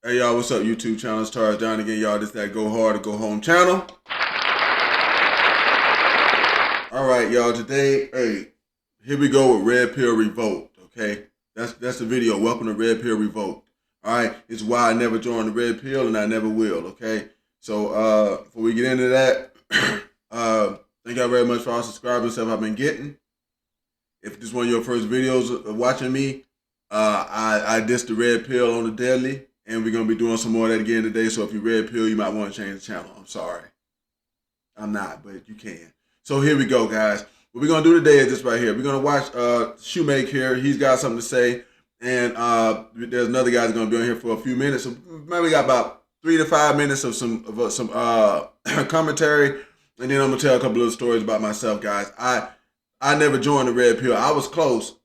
Hey y'all, what's up YouTube channel? It's Charles John again, y'all. This that Go Hard or Go Home channel. All right, y'all. Today, here we go with Redpill Revoked. Okay, that's the video. Welcome to Redpill Revoked. All right, it's why I never joined the Red Pill and I never will. Okay, so before we get into that, thank y'all very much for all subscribing stuff I've been getting. If this is one of your first videos of watching me, I dissed the Red Pill on the Deadly. And we're going to be doing some more of that again today. So if you Red Pill, you might want to change the channel. I'm sorry. I'm not, but you can. So here we go, guys. What we're going to do today is this right here. We're going to watch Shoemake here. He's got something to say. And there's another guy that's going to be on here for a few minutes. So maybe got about 3 to 5 minutes of some commentary. And then I'm going to tell a couple of stories about myself, guys. I never joined the Red Pill. I was close,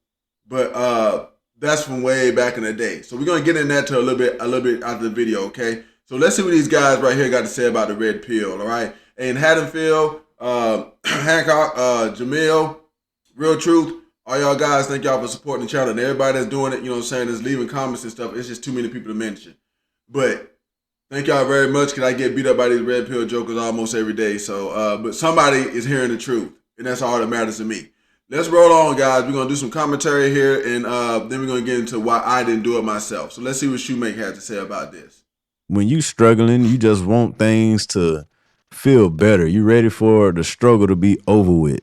but that's from way back in the day. So we're gonna get in that to a little bit after the video, okay? So let's see what these guys right here got to say about the Red Pill, all right? And Haddonfield, Hancock, Jamil, Real Truth, all y'all guys, thank y'all for supporting the channel. And everybody that's doing it, you know what I'm saying, is leaving comments and stuff. It's just too many people to mention. But thank y'all very much, because I get beat up by these Red Pill jokers almost every day. So, but somebody is hearing the truth, and that's all that matters to me. Let's roll on, guys. We're going to do some commentary here, and then we're going to get into why I didn't do it myself. So let's see what Shoemake had to say about this. When you struggling, you just want things to feel better. You ready for the struggle to be over with.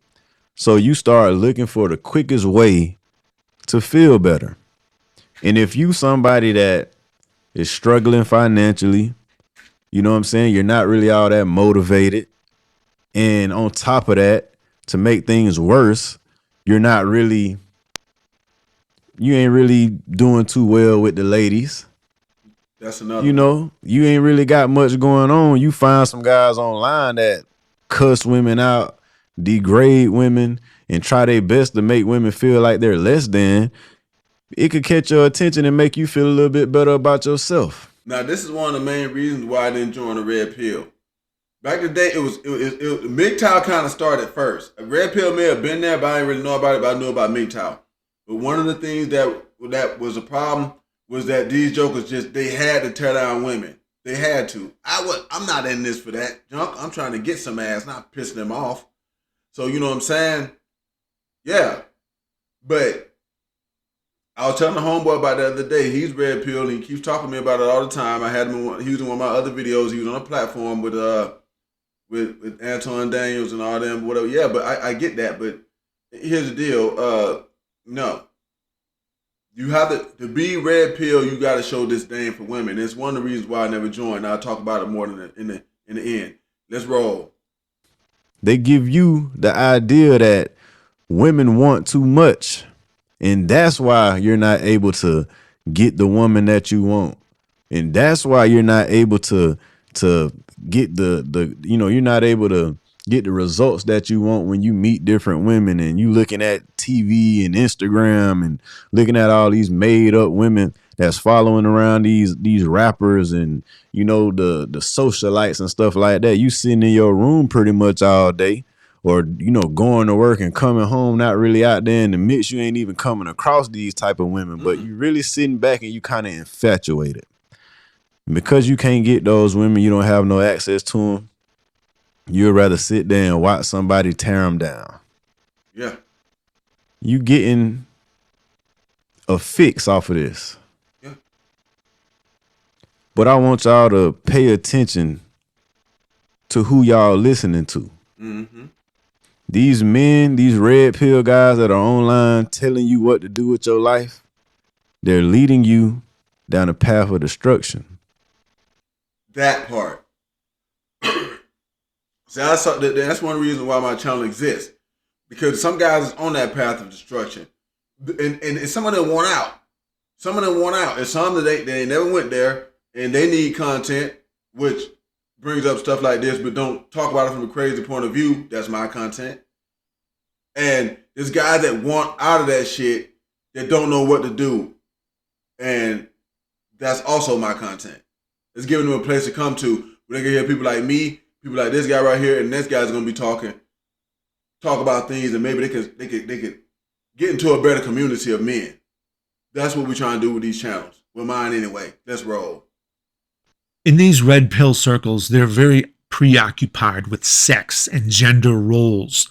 So you start looking for the quickest way to feel better. And if you somebody that is struggling financially, you know what I'm saying, you're not really all that motivated. And on top of that, to make things worse, you ain't really doing too well with the ladies. That's another. You know, you ain't really got much going on. You find some guys online that cuss women out, degrade women, and try their best to make women feel like they're less than. It could catch your attention and make you feel a little bit better about yourself. Now, this is one of the main reasons why I didn't join the Red Pill. Back in the day, it was MGTOW kind of started first. A Red Pill may have been there, but I didn't really know about it, but I knew about MGTOW. But one of the things that was a problem was that these jokers they had to tear down women. They had to. I'm not in this for that junk. I'm trying to get some ass, not pissing them off. So you know what I'm saying? Yeah. But I was telling the homeboy about the other day. He's Red Pill, and he keeps talking to me about it all the time. I had him. He was in one of my other videos. He was on a platform with Anton Daniels and all them, whatever. Yeah, but I get that. But here's the deal. No. You have to be Red Pill, you got to show disdain for women. It's one of the reasons why I never joined. I'll talk about it more in the end. Let's roll. They give you the idea that women want too much, and that's why you're not able to get the woman that you want. And that's why you're not able to get you're not able to get the results that you want when you meet different women and you looking at TV and Instagram and looking at all these made up women that's following around these rappers and, you know, the socialites and stuff like that. You sitting in your room pretty much all day, or, you know, going to work and coming home, not really out there in the mix. You ain't even coming across these type of women, but you really sitting back and you kind of infatuated. Because you can't get those women, you don't have no access to them. You'd rather sit there and watch somebody tear them down. Yeah. You getting a fix off of this. Yeah. But I want y'all to pay attention to who y'all listening to. Mm-hmm. These men, these Red Pill guys that are online telling you what to do with your life, they're leading you down a path of destruction. That part. See, that's one reason why my channel exists. Because some guys is on that path of destruction. And some of them want out. Some of them want out. And some that they never went there and they need content, which brings up stuff like this, but don't talk about it from a crazy point of view. That's my content. And there's guys that want out of that shit that don't know what to do. And that's also my content. It's giving them a place to come to where they can hear people like me, people like this guy right here, and this guy's gonna be talk about things, and maybe they could get into a better community of men. That's what we're trying to do with these channels. With mine anyway. Let's roll. In these red pill circles, they're very preoccupied with sex and gender roles.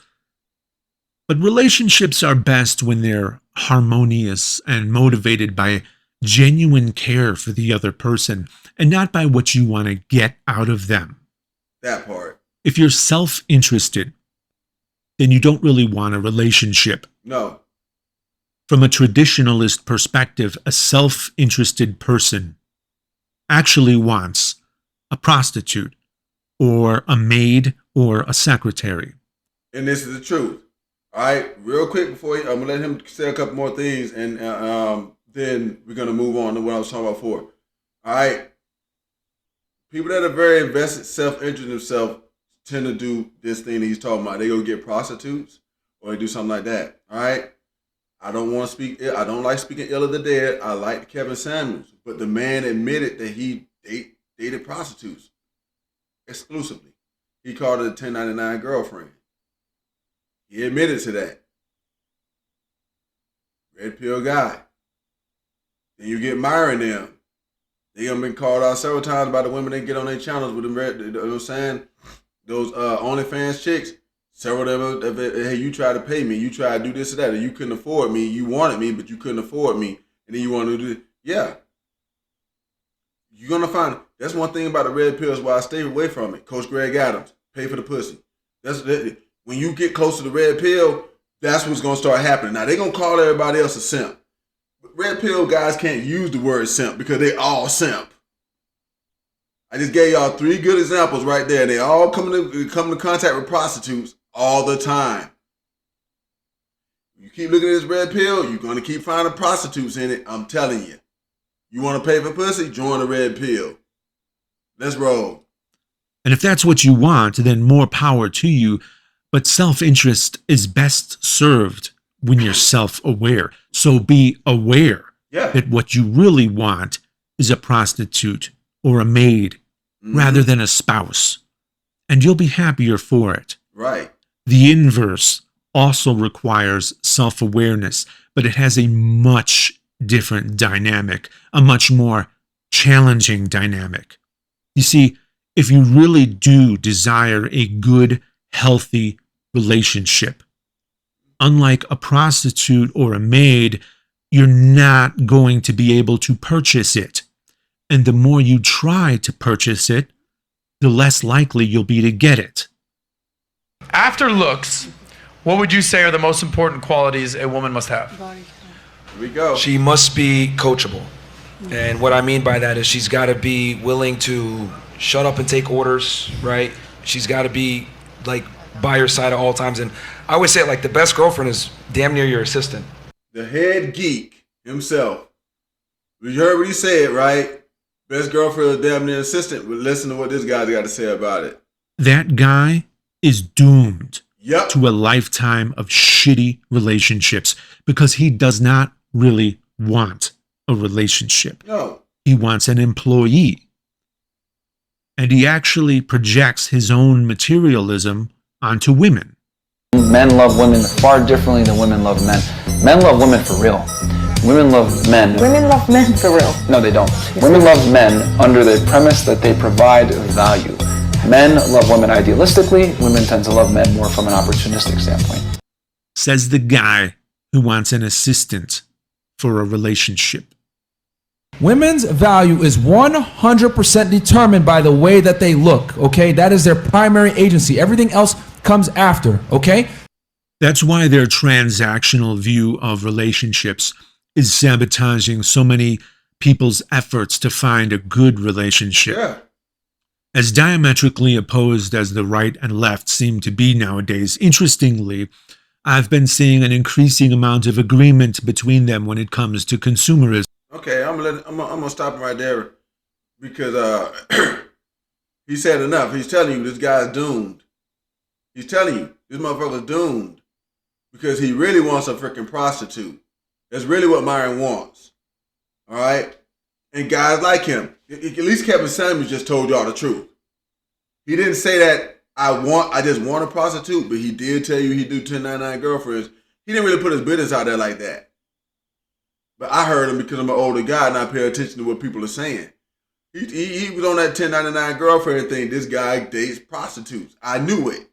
But relationships are best when they're harmonious and motivated by genuine care for the other person and not by what you want to get out of them. That part. If you're self-interested, then you don't really want a relationship. No. From a traditionalist perspective, a self-interested person actually wants a prostitute or a maid or a secretary. And this is the truth. All right, real quick before I'm gonna let him say a couple more things, and then we're gonna move on to what I was talking about before. All right, people that are very invested, self-interested in themselves tend to do this thing that he's talking about. They go get prostitutes or they do something like that. All right, I don't want to speak. I don't like speaking ill of the dead. I like Kevin Samuels, but the man admitted that he dated prostitutes exclusively. He called it a 1099 girlfriend. He admitted to that. Red pill guy. Then you get Myron them. They have been called out several times by the women that get on their channels with them red, you know what I'm saying? Those OnlyFans chicks. Several of them, hey, you try to pay me, you try to do this or that, or you couldn't afford me, you wanted me, but you couldn't afford me, and then you want to do it. Yeah. You're gonna find it. That's one thing about the red pills why I stay away from it. Coach Greg Adams, pay for the pussy. When you get close to the red pill, that's what's gonna start happening. Now they're gonna call everybody else a simp. But red pill guys can't use the word simp because they all simp. I just gave y'all 3 good examples right there. They all come into contact with prostitutes all the time. You keep looking at this red pill, you're gonna keep finding prostitutes in it. I'm telling you. You want to pay for pussy? Join the red pill. Let's roll. And if that's what you want, then more power to you. But self-interest is best served when you're self-aware. So be aware that what you really want is a prostitute or a maid rather than a spouse. And you'll be happier for it. Right. The inverse also requires self-awareness, but it has a much different dynamic, a much more challenging dynamic. You see, if you really do desire a good, healthy relationship, unlike a prostitute or a maid, you're not going to be able to purchase it. And the more you try to purchase it, the less likely you'll be to get it. After looks, what would you say are the most important qualities a woman must have? Here we go. She must be coachable. And what I mean by that is she's got to be willing to shut up and take orders, right? She's got to be like by your side at all times. And I always say like the best girlfriend is damn near your assistant. The head geek himself. You heard what he said, right? Best girlfriend is damn near assistant. But listen to what this guy's got to say about it. That guy is doomed Yep. to a lifetime of shitty relationships because he does not really want a relationship. No. He wants an employee. And he actually projects his own materialism onto women. Men love women far differently than women love men. Men love women for real. Women love men. Women love men for real. No, they don't. Women love men under the premise that they provide value. Men love women idealistically. Women tend to love men more from an opportunistic standpoint. Says the guy who wants an assistant for a relationship. Women's value is 100% determined by the way that they look, okay? That is their primary agency. Everything else comes after, okay? That's why their transactional view of relationships is sabotaging so many people's efforts to find a good relationship. Yeah. As diametrically opposed as the right and left seem to be nowadays, interestingly, I've been seeing an increasing amount of agreement between them when it comes to consumerism. Okay, I'm gonna stop him right there because he said enough. He's telling you this guy's doomed. He's telling you this motherfucker's doomed because he really wants a freaking prostitute. That's really what Myron wants. All right, and guys like him, at least Kevin Samuels just told y'all the truth. He didn't say that I just want a prostitute, but he did tell you he do 1099 girlfriends. He didn't really put his business out there like that. But I heard him because I'm an older guy and I pay attention to what people are saying. He was on that 1099 girlfriend thing. This guy dates prostitutes. I knew it.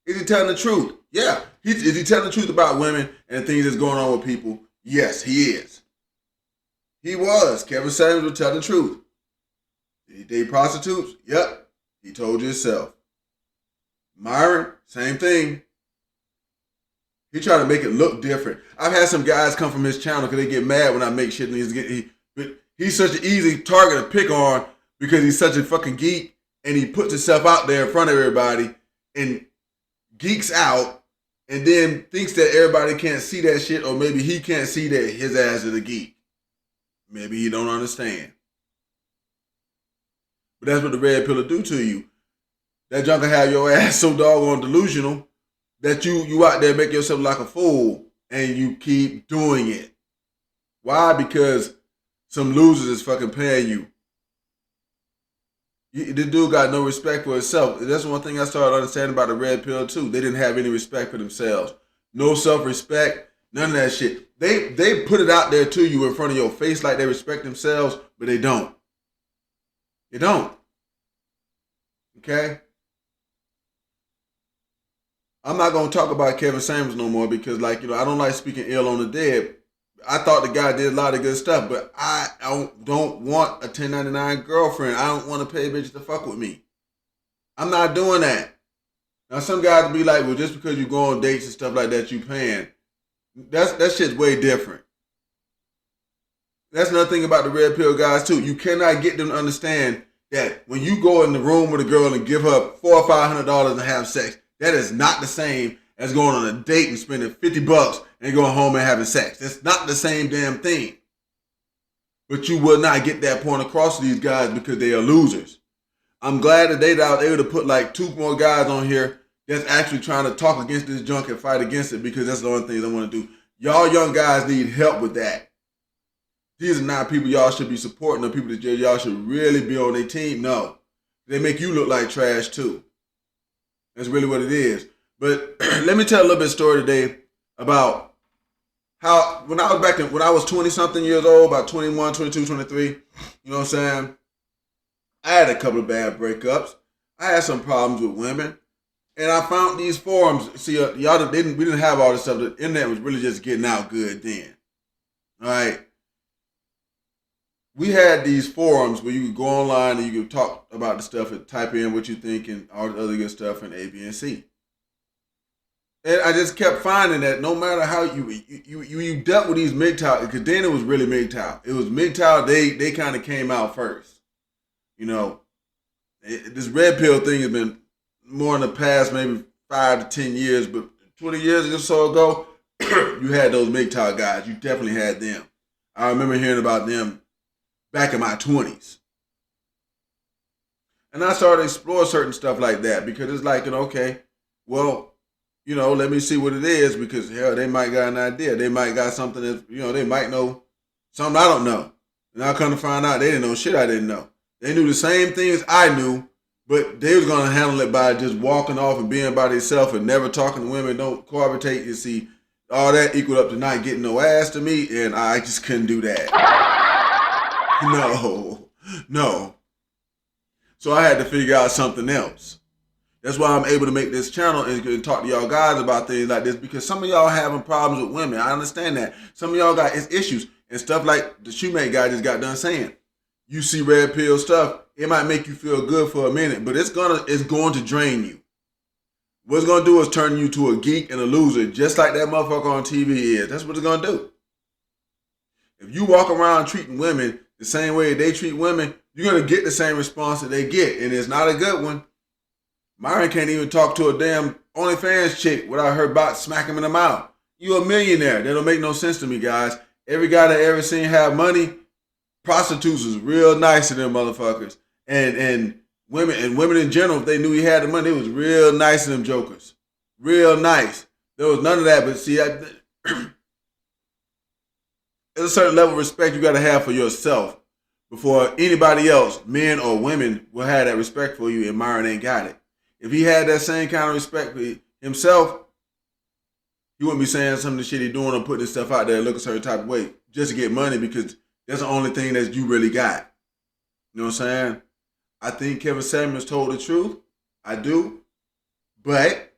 Is he telling the truth? Yeah. Is he telling the truth about women and things that's going on with people? Yes, he is. He was. Kevin Samuels was telling the truth. Did he date prostitutes? Yep. He told you himself. Myron, same thing. He tried to make it look different. I've had some guys come from his channel because they get mad when I make shit. And he's such an easy target to pick on because he's such a fucking geek and he puts himself out there in front of everybody and geeks out and then thinks that everybody can't see that shit, or maybe he can't see that his ass is a geek. Maybe he don't understand. But that's what the red pill will do to you. That junk will have your ass so doggone delusional that you out there make yourself like a fool and you keep doing it. Why? Because some losers is fucking paying you. The dude got no respect for himself. That's one thing I started understanding about the red pill too. They didn't have any respect for themselves. No self-respect, none of that shit. They put it out there to you in front of your face like they respect themselves, but they don't. They don't. Okay? I'm not going to talk about Kevin Samuels no more because, I don't like speaking ill on the dead. I thought the guy did a lot of good stuff, but I don't want a 1099 girlfriend. I don't want to pay bitches to fuck with me. I'm not doing that. Now, some guys will be like, well, just because you go on dates and stuff like that, you paying. That shit's way different. That's another thing about the red pill guys, too. You cannot get them to understand that when you go in the room with a girl and give her $400 or $500 and have sex, that is not the same as going on a date and spending $50 and going home and having sex. That's not the same damn thing. But you will not get that point across to these guys because they are losers. I'm glad that they was able to put like 2 more guys on here that's actually trying to talk against this junk and fight against it, because that's the only thing I want to do. Y'all young guys need help with that. These are not people y'all should be supporting, or people that y'all should really be on their team. No. They make you look like trash too. That's really what it is. But let me tell a little bit of story today about how when I was 20 something years old, about 21, 22, 23, you know what I'm saying? I had a couple of bad breakups. I had some problems with women. And I found these forums. See, we didn't have all this stuff. The internet was really just getting out good then. All right. We had these forums where you could go online and you could talk about the stuff and type in what you think and all the other good stuff and A, B, and C. And I just kept finding that no matter how you dealt with these MGTOW, because then it was really MGTOW. It was MGTOW, they kind of came out first. You know, this red pill thing has been more in the past, maybe 5 to 10 years, but 20 years or so ago, you had those MGTOW guys. You definitely had them. I remember hearing about them back in my 20s. And I started to explore certain stuff like that because it's like, okay, well, let me see what it is, because hell, they might got an idea. They might got something that, they might know something I don't know. And I come to find out they didn't know shit I didn't know. They knew the same things I knew, but they was going to handle it by just walking off and being by themselves and never talking to women, don't cohabitate. You see, all that equaled up to not getting no ass to me, and I just couldn't do that. No. So I had to figure out something else. That's why I'm able to make this channel and talk to y'all guys about things like this, because some of y'all having problems with women. I understand that. Some of y'all got issues and stuff like the shoemake guy just got done saying. You see red pill stuff, it might make you feel good for a minute, but it's going to drain you. What it's going to do is turn you to a geek and a loser, just like that motherfucker on TV is. That's what it's going to do. If you walk around treating women the same way they treat women, you're going to get the same response that they get, and it's not a good one. Myron can't even talk to a damn OnlyFans chick without her bot smack him in the mouth. You a millionaire. That don't make no sense to me, guys. Every guy that I ever seen have money, prostitutes was real nice to them motherfuckers. And women in general, if they knew he had the money, they was real nice to them jokers. Real nice. There was none of that, but see, there's a certain level of respect you got to have for yourself before anybody else, men or women, will have that respect for you, and Myron ain't got it. If he had that same kind of respect for himself, he wouldn't be saying some of the shit he's doing or putting his stuff out there and look a certain type of way just to get money, because that's the only thing that you really got. You know what I'm saying? I think Kevin Samuels told the truth. I do. But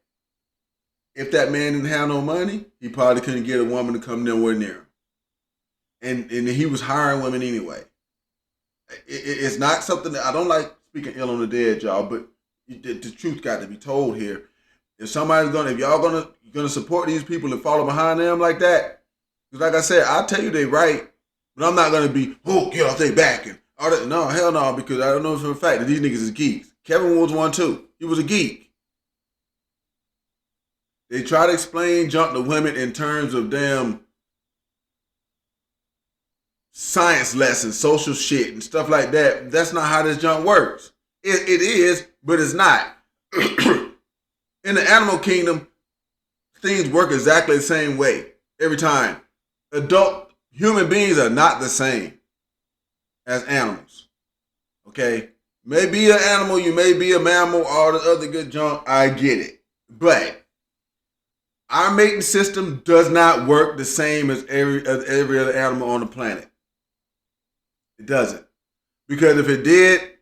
if that man didn't have no money, he probably couldn't get a woman to come nowhere near him. And he was hiring women anyway. It's not something that I don't like speaking ill on the dead, y'all, but the truth got to be told here. If y'all gonna support these people and follow behind them like that, because like I said, I'll tell you they right, but I'm not gonna be, get off their back and all that. No, hell no, because I don't know for a fact that these niggas is geeks. Kevin was one too. He was a geek. They try to explain junk to women in terms of damn science lessons, social shit, and stuff like that. That's not how this junk works. It is, but it's not. In the animal kingdom, things work exactly the same way every time. Adult human beings are not the same as animals. Okay? Maybe an animal, you may be a mammal, all the other good junk, I get it. But our mating system does not work the same as every other animal on the planet. It doesn't. Because if it did,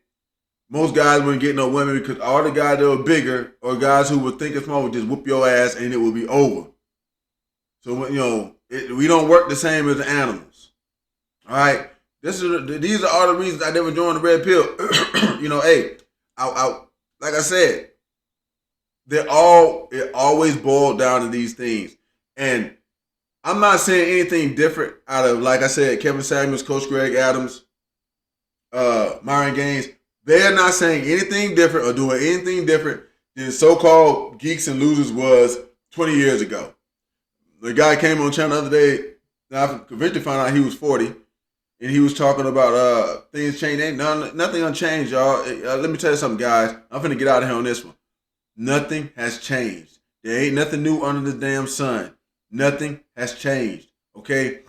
most guys wouldn't get no women because all the guys that were bigger or guys who would think it's small would just whoop your ass and it would be over. So, we don't work the same as the animals. All right? These are all the reasons I never joined the Red Pill. Like I said, it always boiled down to these things. And I'm not saying anything different out of, like I said, Kevin Samuels, Coach Greg Adams, Myron Gaines. They're not saying anything different or doing anything different than so-called geeks and losers was 20 years ago. The guy came on channel the other day, and I eventually found out he was 40, and he was talking about things changing. Ain't nothing unchanged, y'all. Let me tell you something, guys. I'm finna get out of here on this one. Nothing has changed. There ain't nothing new under the damn sun. Nothing has changed, okay?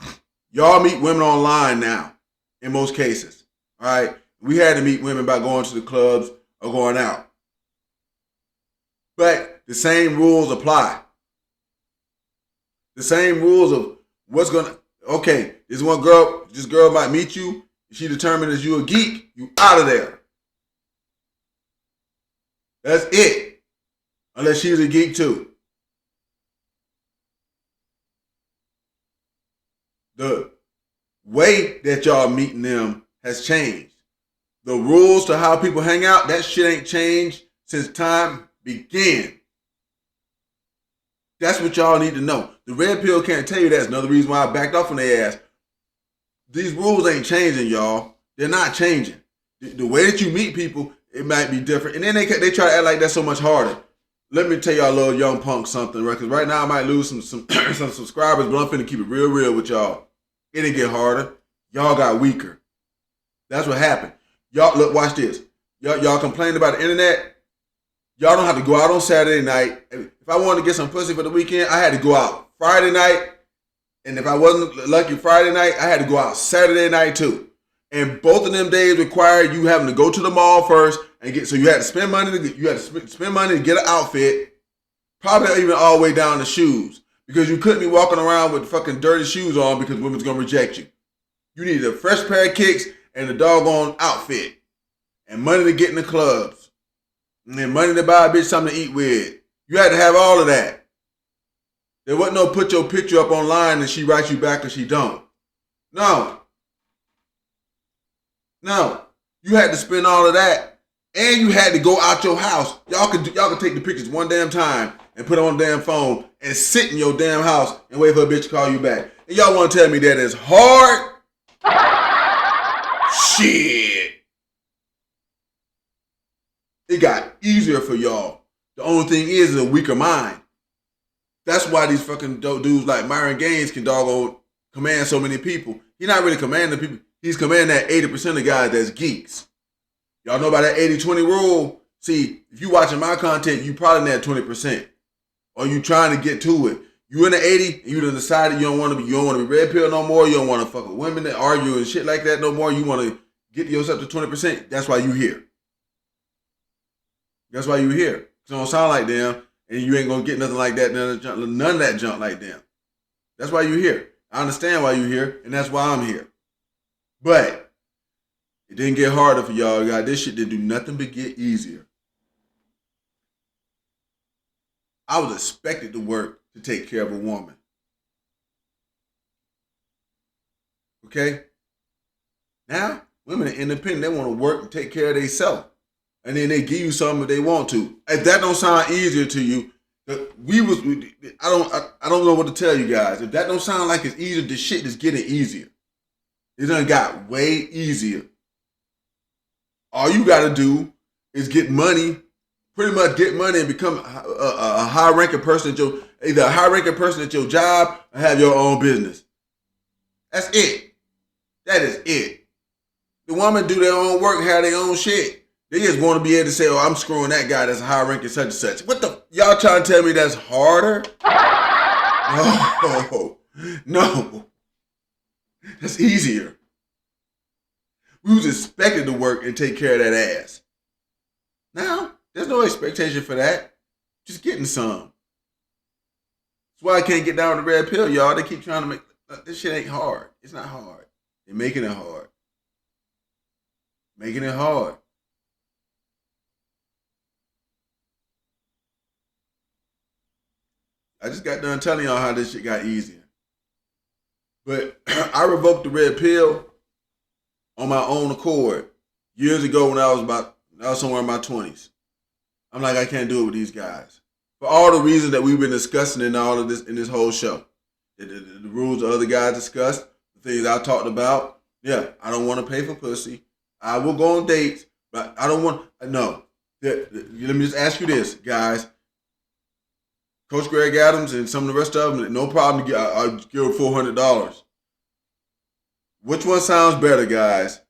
Y'all meet women online now, in most cases, all right? We had to meet women by going to the clubs or going out. But the same rules apply. The same rules of this girl might meet you, she determined that you a geek, you out of there. That's it. Unless she's a geek too. The way that y'all meeting them has changed. The rules to how people hang out, that shit ain't changed since time began. That's what y'all need to know. The Red Pill can't tell you that's another reason why I backed off on their ass. These rules ain't changing, y'all. They're not changing. The way that you meet people, it might be different. And then they try to act like that's so much harder. Let me tell y'all little young punk something, right? Because right now I might lose some subscribers, but I'm finna keep it real with y'all. It didn't get harder. Y'all got weaker. That's what happened. Y'all, look, watch this. Y'all complain about the internet. Y'all don't have to go out on Saturday night. If I wanted to get some pussy for the weekend, I had to go out Friday night. And if I wasn't lucky Friday night, I had to go out Saturday night too. And both of them days required you having to go to the mall first and so you had to spend money to get an outfit, probably even all the way down to shoes, because you couldn't be walking around with fucking dirty shoes on because women's gonna reject you. You needed a fresh pair of kicks and a doggone outfit, and money to get in the clubs, and then money to buy a bitch something to eat with. You had to have all of that. There wasn't no put your picture up online and she writes you back or she don't. No. You had to spend all of that, and you had to go out your house. Y'all could take the pictures one damn time and put it on the damn phone and sit in your damn house and wait for a bitch to call you back. And y'all want to tell me that is hard? Shit. It got easier for y'all. The only thing is a weaker mind. That's why these fucking dudes like Myron Gaines can doggone command so many people. He's not really commanding people. He's commanding that 80% of guys that's geeks. Y'all know about that 80-20 rule? See, if you watching my content, you probably in that 20%. Or you trying to get to it. You in the 80, and you done decided you don't want to be red pill no more. You don't want to fuck with women that argue and shit like that no more. You want to get yourself to 20%. That's why you here. That's why you here. It don't sound like them, and you ain't gonna get nothing like that, none of that junk like them. That's why you here. I understand why you here, and that's why I'm here. But It didn't get harder for y'all. God, this shit didn't do nothing but get easier. I was expected to work to take care of a woman. Okay? Now, women are independent. They want to work and take care of themselves. And then they give you something if they want to. If that don't sound easier to you, I don't know what to tell you guys. If that don't sound like it's easier, this shit is getting easier. It done got way easier. All you got to do is get money, pretty much get money and become a high-ranking person at your, either a high-ranking person at your job or have your own business. That's it. That is it. The women do their own work, have their own shit. They just want to be able to say, oh, I'm screwing that guy that's high-ranking such and such. What the, y'all trying to tell me that's harder? No. That's easier. We was expected to work and take care of that ass. Now, there's no expectation for that. Just getting some. That's why I can't get down with the red pill, y'all. They keep trying to make, this shit ain't hard. It's not hard. They're making it hard. Making it hard. I just got done telling y'all how this shit got easier. But I revoked the red pill on my own accord years ago when I was somewhere in my 20s. I'm like, I can't do it with these guys. For all the reasons that we've been discussing in all of this, in this whole show. The rules the other guys discussed, the things I talked about. Yeah, I don't want to pay for pussy. I will go on dates, but I don't want, no. Let me just ask you this, guys. Coach Greg Adams and some of the rest of them, no problem to I'll give her $400. Which one sounds better, guys?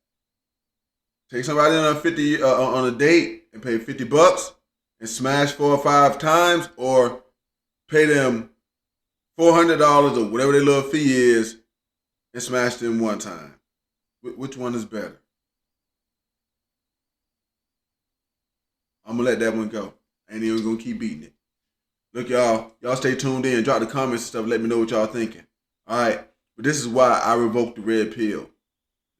Take somebody on a date and pay $50 and smash 4 or 5 times, or pay them $400 or whatever their little fee is and smash them one time. Which one is better? I'm gonna let that one go. Ain't even gonna keep beating it. Look, y'all stay tuned in. Drop the comments and stuff. Let me know what y'all thinking. All right. But this is why I revoked the red pill.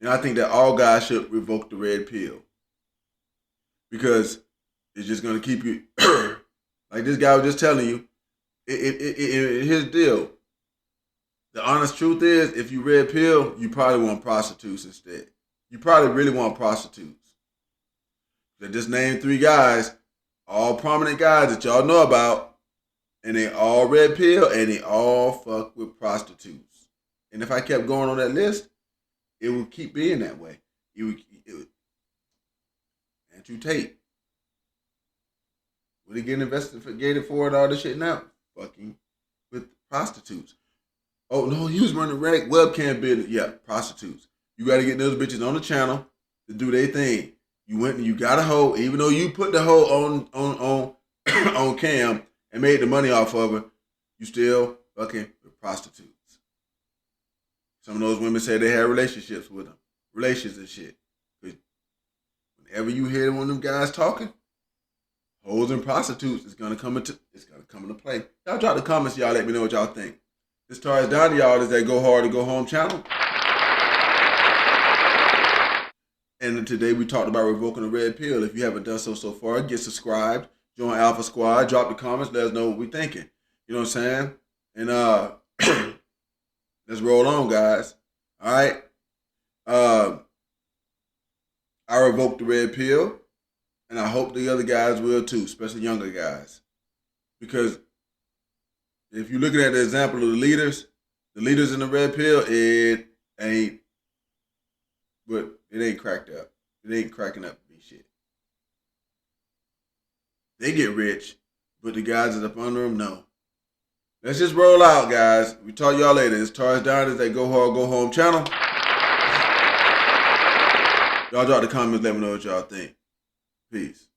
And I think that all guys should revoke the red pill. Because it's just going to keep you, like this guy was just telling you, here's the deal. The honest truth is, if you red pill, you probably want prostitutes instead. You probably really want prostitutes. I just named 3 guys, all prominent guys that y'all know about. And they all red pill, and they all fuck with prostitutes. And if I kept going on that list, it would keep being that way. It would Andrew Tate. What are they getting investigated for and all this shit now? Fucking with prostitutes. Oh, no, he was running webcam business. Yeah, prostitutes. You got to get those bitches on the channel to do their thing. You went and you got a hoe, even though you put the hoe on cam, and made the money off of her, you still fucking with prostitutes. Some of those women say they had relationships with them. Relations and shit. But whenever you hear one of them guys talking, hoes and prostitutes is gonna come into play. Y'all drop the comments, y'all let me know what y'all think. This ties down to y'all is that Go Hard or Go Home channel. And today we talked about revoking the red pill. If you haven't done so far, get subscribed. Join Alpha Squad. Drop the comments. Let us know what we're thinking. You know what I'm saying? And let's roll on, guys. All right. I revoked the red pill, and I hope the other guys will too, especially younger guys. Because if you're looking at the example of the leaders in the red pill, it ain't cracked up. It ain't cracking up to be shit. They get rich, but the guys that up under them, no. Let's just roll out, guys. We talk y'all later. It's Taurus Down. It's that Go Hard, Go Home channel. Y'all drop the comments. Let me know what y'all think. Peace.